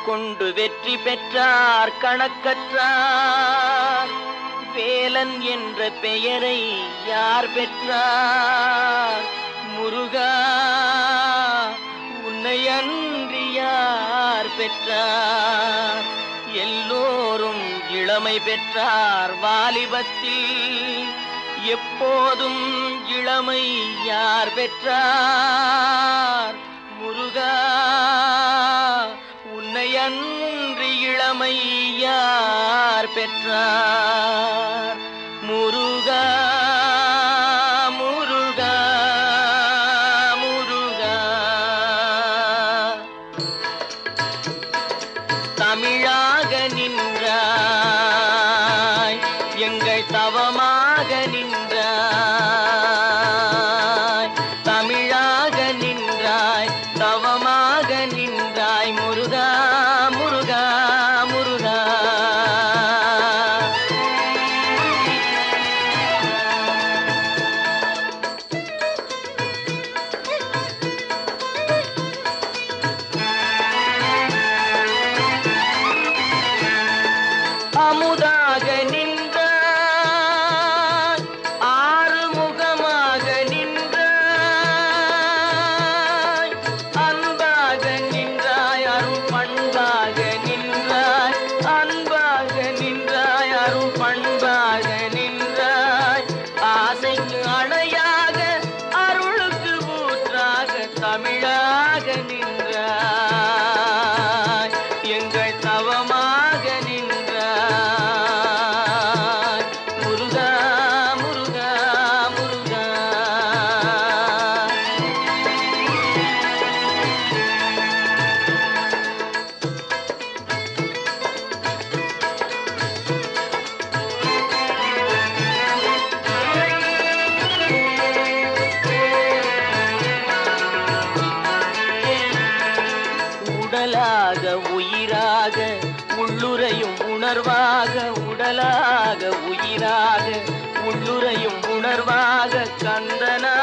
கொண்டு வெற்றி பெற்றார் கணக்கற்றார். வேலன் என்ற பெயரை யார் பெற்றார்? முருகா, உன்னை அன்றி யார் பெற்றார்? எல்லோரும் இளமை பெற்றார் வாலிபத்தில், எப்போதும் இளமை யார் பெற்றார்? முருகா, உன்னை அன்றி இளமை யார் பெற்றார்? முருகா, முருகா, முருகா. தமிழாக நின்றாய், எங்கள் தவமாக நின்றாய். தமிழாக நின்றாய், தவமாக நின்றாய். முருகா, முருகா, முருகா. அமுதாக நின்றாய், ஆறுமுகமாக நின்றாய். அன்பாக நின்றாய், அருள் பண்பாக நின்றாய். அன்பாக நின்றாய், அருள் பண்பாக நின்றாய். ஆசைக்கு அணையாக, அருளுக்கு ஊற்றாக தமிழாக நின்றாய், எங்கள் தவமாக நின்றாய். முருகா, முருகா, முருகா. உடலாக உயிராக உள்ளுரையும் உணர்வாக, உடலாக உயிராக உள்ளுரையும் உணர்வாக கந்தனா